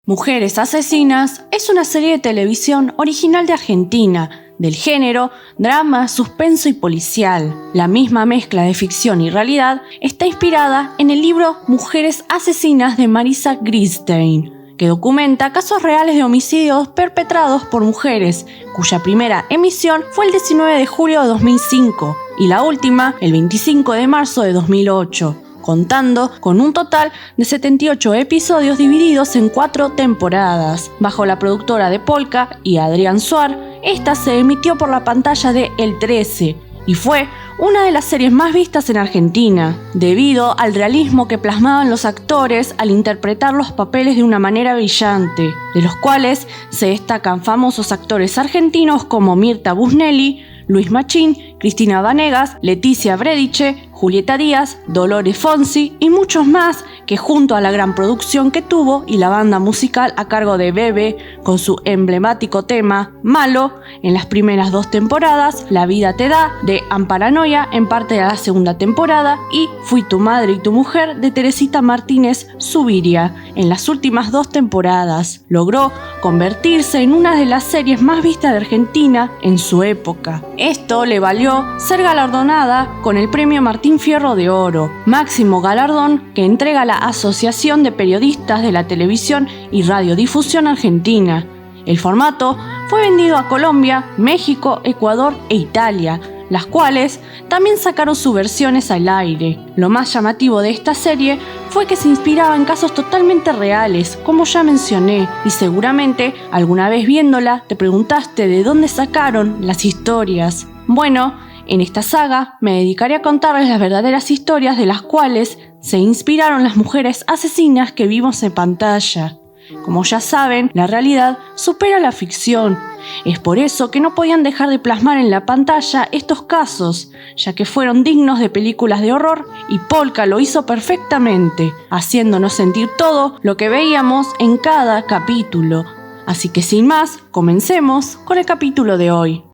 Mujeres Asesinas es una serie de televisión original de Argentina, del género drama, suspenso y policial. La misma mezcla de ficción y realidad está inspirada en el libro Mujeres Asesinas de Marisa Gridstein, que documenta casos reales de homicidios perpetrados por mujeres, cuya primera emisión fue el 19 de julio de 2005 y la última el 25 de marzo de 2008. Contando con un total de 78 episodios divididos en 4 temporadas. Bajo la productora de Polka y Adrián Suar, esta se emitió por la pantalla de El 13 y fue una de las series más vistas en Argentina, debido al realismo que plasmaban los actores al interpretar los papeles de una manera brillante, de los cuales se destacan famosos actores argentinos como Mirta Busnelli, Luis Machín, Cristina Vanegas, Leticia Brediche, Julieta Díaz, Dolores Fonsi y muchos más que junto a la gran producción que tuvo y la banda musical a cargo de Bebe con su emblemático tema Malo en las primeras 2 temporadas, La vida te da de Amparanoia en parte de la segunda temporada y Fui tu madre y tu mujer de Teresita Martínez Zuviria en las últimas 2 temporadas. Logró convertirse en una de las series más vistas de Argentina en su época. Esto le valió ser galardonada con el premio Martín Fierro de Oro, máximo galardón que entrega la Asociación de Periodistas de la Televisión y Radiodifusión Argentina. El formato fue vendido a Colombia, México, Ecuador e Italia, las cuales también sacaron sus versiones al aire. Lo más llamativo de esta serie fue que se inspiraba en casos totalmente reales, como ya mencioné, y seguramente alguna vez viéndola te preguntaste de dónde sacaron las historias. Bueno, en esta saga me dedicaré a contarles las verdaderas historias de las cuales se inspiraron las mujeres asesinas que vimos en pantalla. Como ya saben, la realidad supera la ficción. Es por eso que no podían dejar de plasmar en la pantalla estos casos, ya que fueron dignos de películas de horror y Polka lo hizo perfectamente, haciéndonos sentir todo lo que veíamos en cada capítulo. Así que sin más, comencemos con el capítulo de hoy.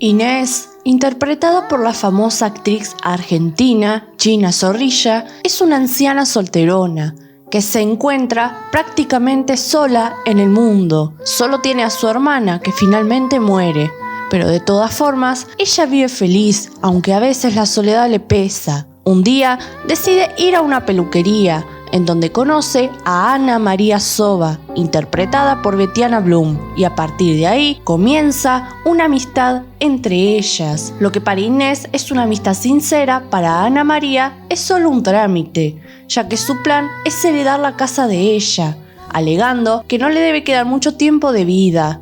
Inés, interpretada por la famosa actriz argentina Gina Zorrilla, es una anciana solterona que se encuentra prácticamente sola en el mundo. Solo tiene a su hermana que finalmente muere, pero de todas formas ella vive feliz, aunque a veces la soledad le pesa. Un día decide ir a una peluquería, en donde conoce a Ana María Soba, interpretada por Betiana Blum, y a partir de ahí comienza una amistad entre ellas. Lo que para Inés es una amistad sincera, para Ana María es solo un trámite, ya que su plan es heredar la casa de ella, alegando que no le debe quedar mucho tiempo de vida.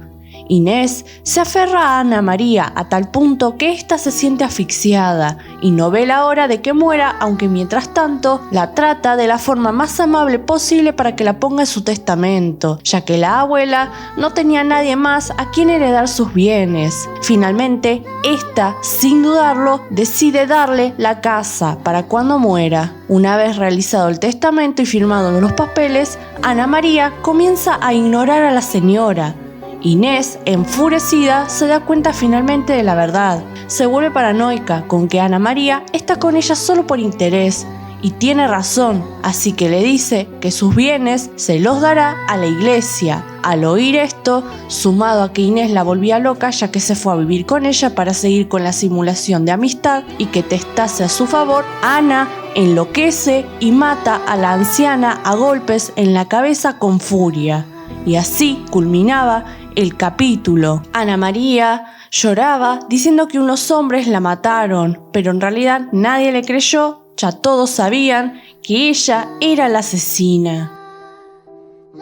Inés se aferra a Ana María a tal punto que ésta se siente asfixiada y no ve la hora de que muera, aunque mientras tanto la trata de la forma más amable posible para que la ponga en su testamento, ya que la abuela no tenía a nadie más a quien heredar sus bienes. Finalmente, ésta, sin dudarlo, decide darle la casa para cuando muera. Una vez realizado el testamento y firmados los papeles, Ana María comienza a ignorar a la señora. Inés, enfurecida, se da cuenta finalmente de la verdad. Se vuelve paranoica con que Ana María está con ella solo por interés, y tiene razón, así que le dice que sus bienes se los dará a la iglesia. Al oír esto, sumado a que Inés la volvía loca ya que se fue a vivir con ella para seguir con la simulación de amistad y que testase a su favor, Ana enloquece y mata a la anciana a golpes en la cabeza con furia. Y así culminaba el capítulo. Ana María lloraba diciendo que unos hombres la mataron, pero en realidad nadie le creyó, ya todos sabían que ella era la asesina.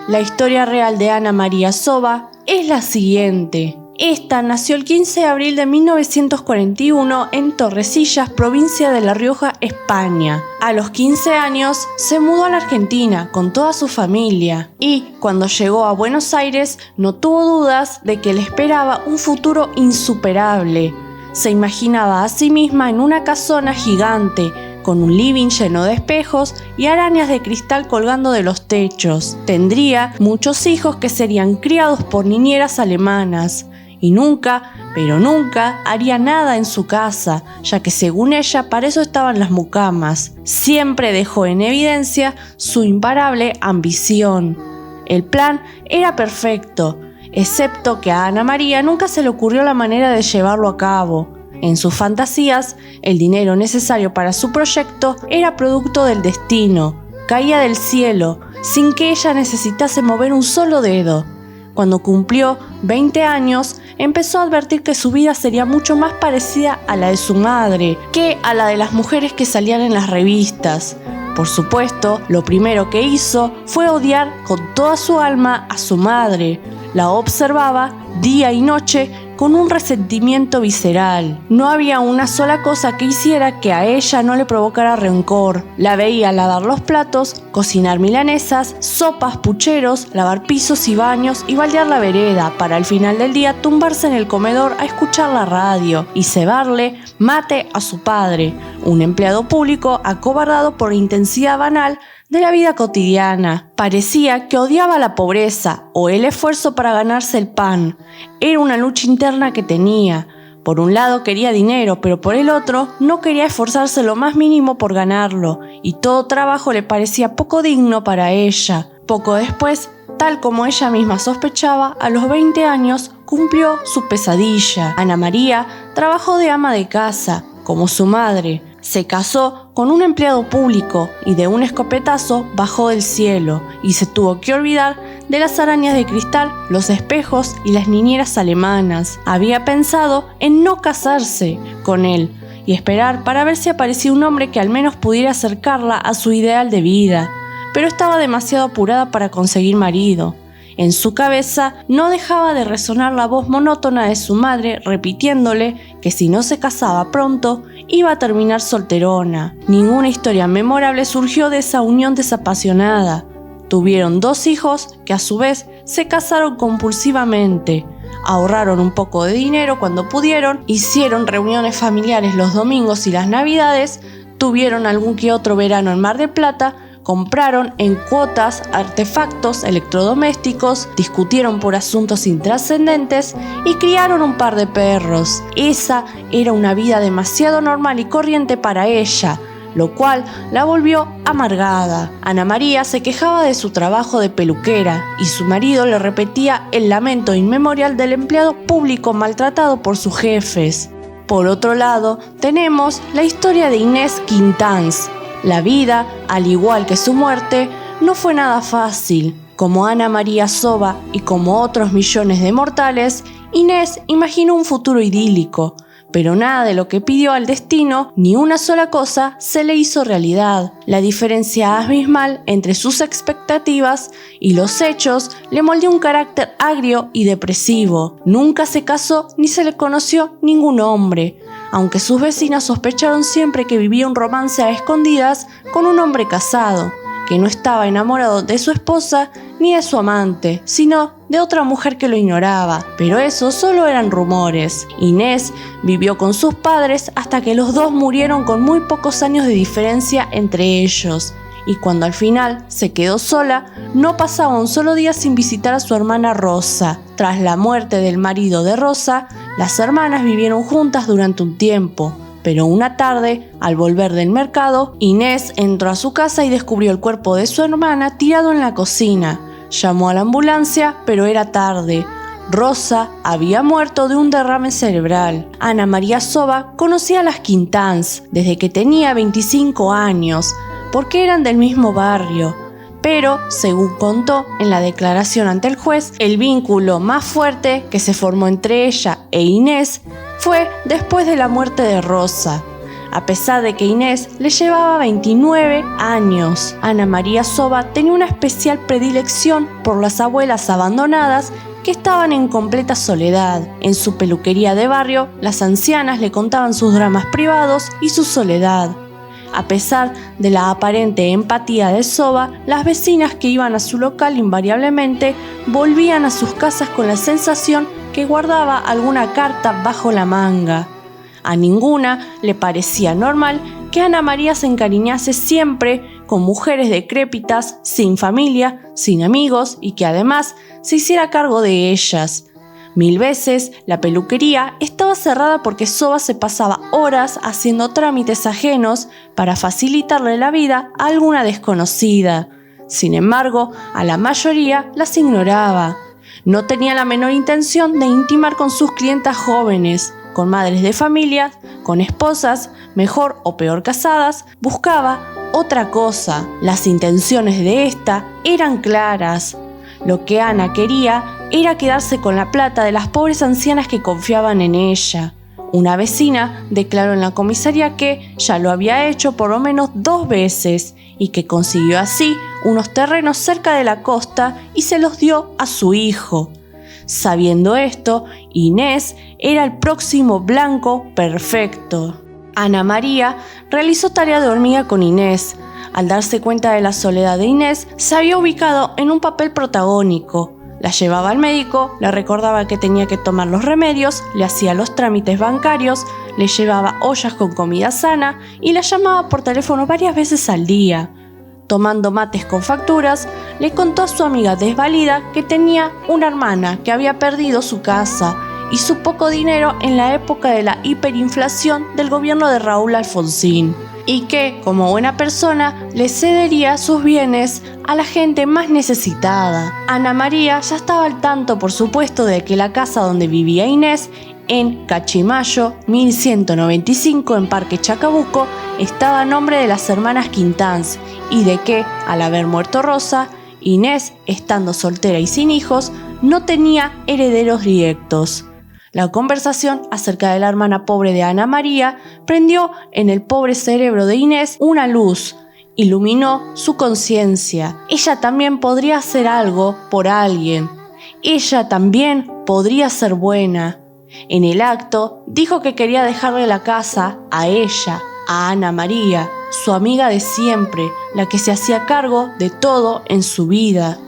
La historia real de Ana María Soba es la siguiente. Esta nació el 15 de abril de 1941 en Torrecillas, provincia de La Rioja, España. A los 15 años se mudó a la Argentina con toda su familia y cuando llegó a Buenos Aires no tuvo dudas de que le esperaba un futuro insuperable. Se imaginaba a sí misma en una casona gigante, con un living lleno de espejos y arañas de cristal colgando de los techos. Tendría muchos hijos que serían criados por niñeras alemanas. Y nunca pero nunca haría nada en su casa, ya que según ella para eso estaban las mucamas. Siempre dejó en evidencia su imparable ambición. El plan era perfecto, excepto que a Ana María nunca se le ocurrió la manera de llevarlo a cabo. En sus fantasías, el dinero necesario para su proyecto era producto del destino, caía del cielo, sin que ella necesitase mover un solo dedo. Cuando cumplió 20 años, empezó a advertir que su vida sería mucho más parecida a la de su madre que a la de las mujeres que salían en las revistas. Por supuesto, lo primero que hizo fue odiar con toda su alma a su madre. La observaba día y noche con un resentimiento visceral. No había una sola cosa que hiciera que a ella no le provocara rencor. La veía lavar los platos, cocinar milanesas, sopas, pucheros, lavar pisos y baños y baldear la vereda para al final del día tumbarse en el comedor a escuchar la radio y cebarle mate a su padre, un empleado público acobardado por la intensidad banal de la vida cotidiana. Parecía que odiaba la pobreza o el esfuerzo para ganarse el pan. Era una lucha interna que tenía. Por un lado quería dinero, pero por el otro no quería esforzarse lo más mínimo por ganarlo, y todo trabajo le parecía poco digno para ella. Poco después, tal como ella misma sospechaba, a los 20 años cumplió su pesadilla. Ana María trabajó de ama de casa, como su madre. Se casó con un empleado público y de un escopetazo bajó del cielo y se tuvo que olvidar de las arañas de cristal, los espejos y las niñeras alemanas. Había pensado en no casarse con él y esperar para ver si aparecía un hombre que al menos pudiera acercarla a su ideal de vida, pero estaba demasiado apurada para conseguir marido. En su cabeza no dejaba de resonar la voz monótona de su madre repitiéndole que si no se casaba pronto iba a terminar solterona. Ninguna historia memorable surgió de esa unión desapasionada. Tuvieron 2 hijos que a su vez se casaron compulsivamente. Ahorraron un poco de dinero cuando pudieron, hicieron reuniones familiares los domingos y las navidades, tuvieron algún que otro verano en Mar del Plata, compraron en cuotas artefactos electrodomésticos, discutieron por asuntos intrascendentes y criaron un par de perros. Esa era una vida demasiado normal y corriente para ella, lo cual la volvió amargada. Ana María se quejaba de su trabajo de peluquera y su marido le repetía el lamento inmemorial del empleado público maltratado por sus jefes. Por otro lado, tenemos la historia de Inés Quintanz. La vida, al igual que su muerte, no fue nada fácil. Como Ana María Soba y como otros millones de mortales, Inés imaginó un futuro idílico, pero nada de lo que pidió al destino, ni una sola cosa, se le hizo realidad. La diferencia abismal entre sus expectativas y los hechos le moldeó un carácter agrio y depresivo. Nunca se casó ni se le conoció ningún hombre, aunque sus vecinas sospecharon siempre que vivía un romance a escondidas con un hombre casado, que no estaba enamorado de su esposa ni de su amante, sino de otra mujer que lo ignoraba. Pero eso solo eran rumores. Inés vivió con sus padres hasta que los dos murieron con muy pocos años de diferencia entre ellos. Y cuando al final se quedó sola, no pasaba un solo día sin visitar a su hermana Rosa. Tras la muerte del marido de Rosa, las hermanas vivieron juntas durante un tiempo. Pero una tarde, al volver del mercado, Inés entró a su casa y descubrió el cuerpo de su hermana tirado en la cocina. Llamó a la ambulancia, pero era tarde. Rosa había muerto de un derrame cerebral. Ana María Soba conocía a las Quintanz desde que tenía 25 años, porque eran del mismo barrio. Pero, según contó en la declaración ante el juez, el vínculo más fuerte que se formó entre ella e Inés fue después de la muerte de Rosa. A pesar de que Inés le llevaba 29 años, Ana María Soba tenía una especial predilección por las abuelas abandonadas que estaban en completa soledad. En su peluquería de barrio, las ancianas le contaban sus dramas privados y su soledad. A pesar de la aparente empatía de Soba, las vecinas que iban a su local invariablemente volvían a sus casas con la sensación que guardaba alguna carta bajo la manga. A ninguna le parecía normal que Ana María se encariñase siempre con mujeres decrépitas, sin familia, sin amigos y que además se hiciera cargo de ellas. 1000 veces la peluquería estaba cerrada porque Soba se pasaba horas haciendo trámites ajenos para facilitarle la vida a alguna desconocida. Sin embargo, a la mayoría las ignoraba. No tenía la menor intención de intimar con sus clientas jóvenes, con madres de familia, con esposas, mejor o peor casadas. Buscaba otra cosa. Las intenciones de esta eran claras. Lo que Ana quería era quedarse con la plata de las pobres ancianas que confiaban en ella. Una vecina declaró en la comisaría que ya lo había hecho por lo menos 2 veces y que consiguió así unos terrenos cerca de la costa y se los dio a su hijo. Sabiendo esto, Inés era el próximo blanco perfecto. Ana María realizó tarea de hormiga con Inés. Al darse cuenta de la soledad de Inés, se había ubicado en un papel protagónico. La llevaba al médico, le recordaba que tenía que tomar los remedios, le hacía los trámites bancarios, le llevaba ollas con comida sana y la llamaba por teléfono varias veces al día. Tomando mates con facturas, le contó a su amiga desvalida que tenía una hermana que había perdido su casa y su poco dinero en la época de la hiperinflación del gobierno de Raúl Alfonsín, y que, como buena persona, le cedería sus bienes a la gente más necesitada. Ana María ya estaba al tanto, por supuesto, de que la casa donde vivía Inés, en Cachimayo, 1195 en Parque Chacabuco, estaba a nombre de las hermanas Quintanz, y de que, al haber muerto Rosa, Inés, estando soltera y sin hijos, no tenía herederos directos. La conversación acerca de la hermana pobre de Ana María prendió en el pobre cerebro de Inés una luz, iluminó su conciencia. Ella también podría hacer algo por alguien. Ella también podría ser buena. En el acto, dijo que quería dejarle la casa a ella, a Ana María, su amiga de siempre, la que se hacía cargo de todo en su vida.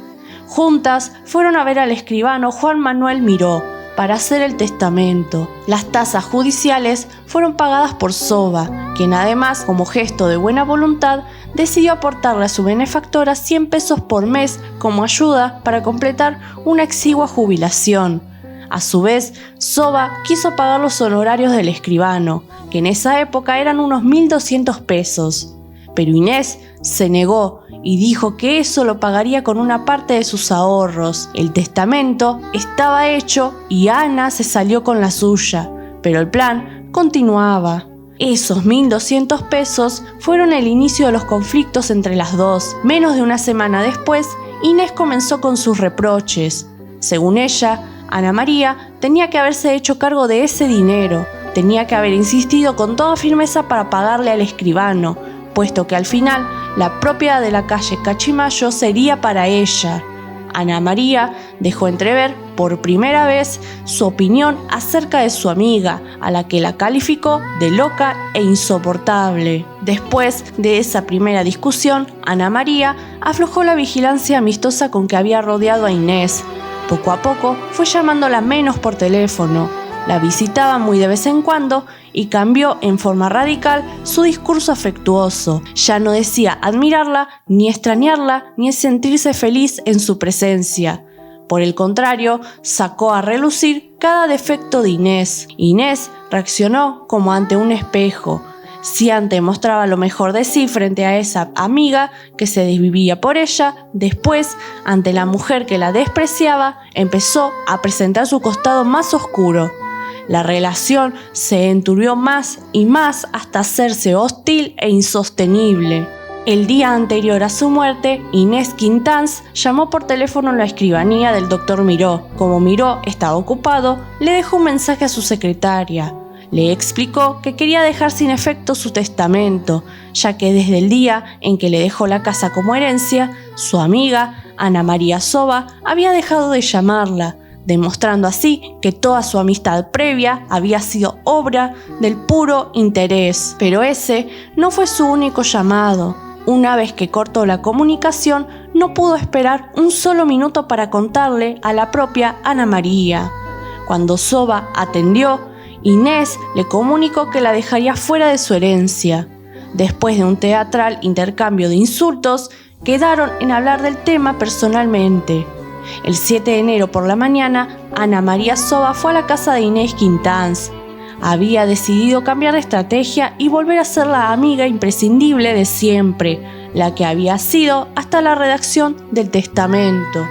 Juntas fueron a ver al escribano Juan Manuel Miró para hacer el testamento. Las tasas judiciales fueron pagadas por Soba, quien además, como gesto de buena voluntad, decidió aportarle a su benefactora 100 pesos por mes como ayuda para completar una exigua jubilación. A su vez, Soba quiso pagar los honorarios del escribano, que en esa época eran unos 1.200 pesos. Pero Inés se negó y dijo que eso lo pagaría con una parte de sus ahorros. El testamento estaba hecho y Ana se salió con la suya, pero el plan continuaba. Esos 1.200 pesos fueron el inicio de los conflictos entre las dos. Menos de una semana después, Inés comenzó con sus reproches. Según ella, Ana María tenía que haberse hecho cargo de ese dinero, tenía que haber insistido con toda firmeza para pagarle al escribano, puesto que al final la propiedad de la calle Cachimayo sería para ella. Ana María dejó entrever por primera vez su opinión acerca de su amiga, a la que la calificó de loca e insoportable. Después de esa primera discusión, Ana María aflojó la vigilancia amistosa con que había rodeado a Inés. Poco a poco fue llamándola menos por teléfono, la visitaba muy de vez en cuando y cambió en forma radical su discurso afectuoso. Ya no decía admirarla, ni extrañarla, ni sentirse feliz en su presencia. Por el contrario, sacó a relucir cada defecto de Inés. Inés reaccionó como ante un espejo. Si antes mostraba lo mejor de sí frente a esa amiga que se desvivía por ella, después, ante la mujer que la despreciaba, empezó a presentar su costado más oscuro. La relación se enturbió más y más hasta hacerse hostil e insostenible. El día anterior a su muerte, Inés Quintanz llamó por teléfono a la escribanía del doctor Miró. Como Miró estaba ocupado, le dejó un mensaje a su secretaria. Le explicó que quería dejar sin efecto su testamento, ya que desde el día en que le dejó la casa como herencia, su amiga, Ana María Soba, había dejado de llamarla, demostrando así que toda su amistad previa había sido obra del puro interés. Pero ese no fue su único llamado. Una vez que cortó la comunicación, no pudo esperar un solo minuto para contarle a la propia Ana María. Cuando Soba atendió, Inés le comunicó que la dejaría fuera de su herencia. Después de un teatral intercambio de insultos, quedaron en hablar del tema personalmente. El 7 de enero por la mañana, Ana María Soba fue a la casa de Inés Quintanz. Había decidido cambiar de estrategia y volver a ser la amiga imprescindible de siempre, la que había sido hasta la redacción del testamento.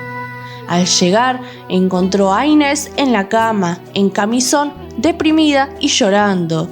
Al llegar, encontró a Inés en la cama, en camisón, deprimida y llorando.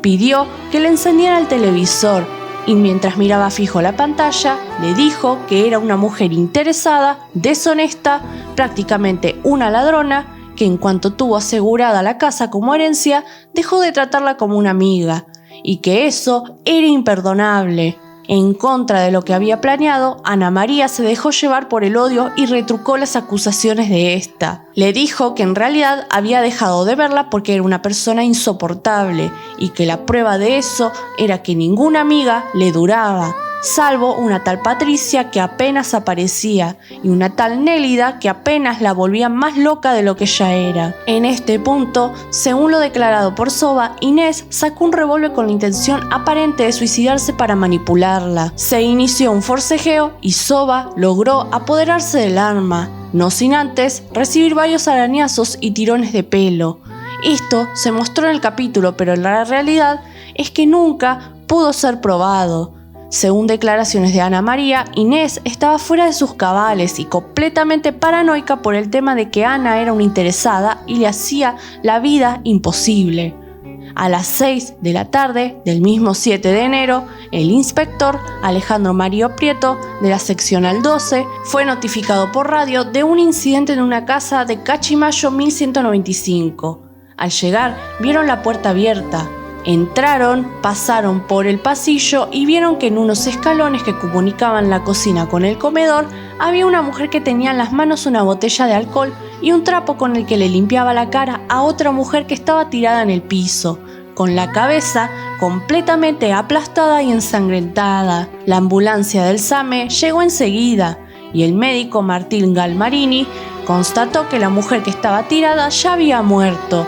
Pidió que le encendiera el televisor y mientras miraba fijo la pantalla, le dijo que era una mujer interesada, deshonesta, prácticamente una ladrona, que en cuanto tuvo asegurada la casa como herencia, dejó de tratarla como una amiga, y que eso era imperdonable. En contra de lo que había planeado, Ana María se dejó llevar por el odio y retrucó las acusaciones de esta. Le dijo que en realidad había dejado de verla porque era una persona insoportable y que la prueba de eso era que ninguna amiga le duraba, salvo una tal Patricia que apenas aparecía y una tal Nélida que apenas la volvía más loca de lo que ya era. En este punto, según lo declarado por Soba, Inés sacó un revólver con la intención aparente de suicidarse para manipularla. Se inició un forcejeo y Soba logró apoderarse del arma, no sin antes recibir varios arañazos y tirones de pelo. Esto se mostró en el capítulo, pero la realidad es que nunca pudo ser probado. Según declaraciones de Ana María, Inés estaba fuera de sus cabales y completamente paranoica por el tema de que Ana era una interesada y le hacía la vida imposible. A las 6 de la tarde del mismo 7 de enero, el inspector Alejandro Mario Prieto, de la seccional 12, fue notificado por radio de un incidente en una casa de Cachimayo 1195. Al llegar, vieron la puerta abierta. Entraron, pasaron por el pasillo y vieron que en unos escalones que comunicaban la cocina con el comedor había una mujer que tenía en las manos una botella de alcohol y un trapo con el que le limpiaba la cara a otra mujer que estaba tirada en el piso, con la cabeza completamente aplastada y ensangrentada. La ambulancia del SAME llegó enseguida y el médico Martín Galmarini constató que la mujer que estaba tirada ya había muerto.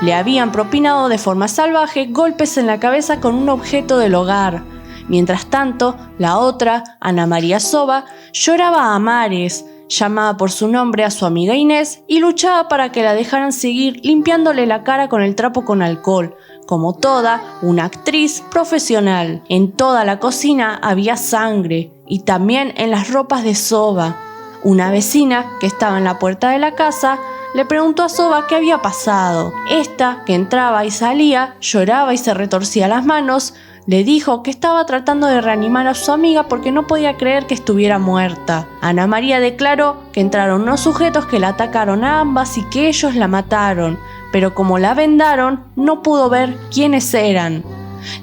Le habían propinado de forma salvaje golpes en la cabeza con un objeto del hogar. Mientras tanto, la otra, Ana María Soba, lloraba a mares, llamaba por su nombre a su amiga Inés y luchaba para que la dejaran seguir limpiándole la cara con el trapo con alcohol, como toda una actriz profesional. En toda la cocina había sangre y también en las ropas de Soba. Una vecina que estaba en la puerta de la casa le preguntó a Soba qué había pasado. Esta, que entraba y salía, lloraba y se retorcía las manos, le dijo que estaba tratando de reanimar a su amiga porque no podía creer que estuviera muerta. Ana María declaró que entraron unos sujetos que la atacaron a ambas y que ellos la mataron, pero como la vendaron, no pudo ver quiénes eran.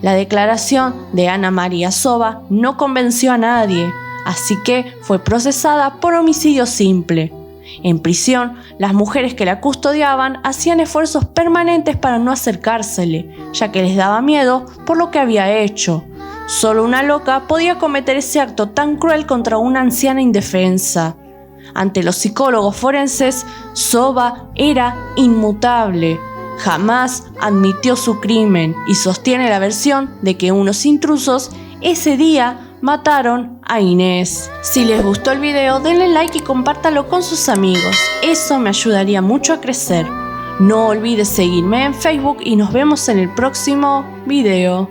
La declaración de Ana María Soba no convenció a nadie, así que fue procesada por homicidio simple. En prisión, las mujeres que la custodiaban hacían esfuerzos permanentes para no acercársele, ya que les daba miedo por lo que había hecho. Solo una loca podía cometer ese acto tan cruel contra una anciana indefensa. Ante los psicólogos forenses, Soba era inmutable. Jamás admitió su crimen y sostiene la versión de que unos intrusos ese día mataron a Inés. Si les gustó el video, denle like y compártalo con sus amigos. Eso me ayudaría mucho a crecer. No olvides seguirme en Facebook y nos vemos en el próximo video.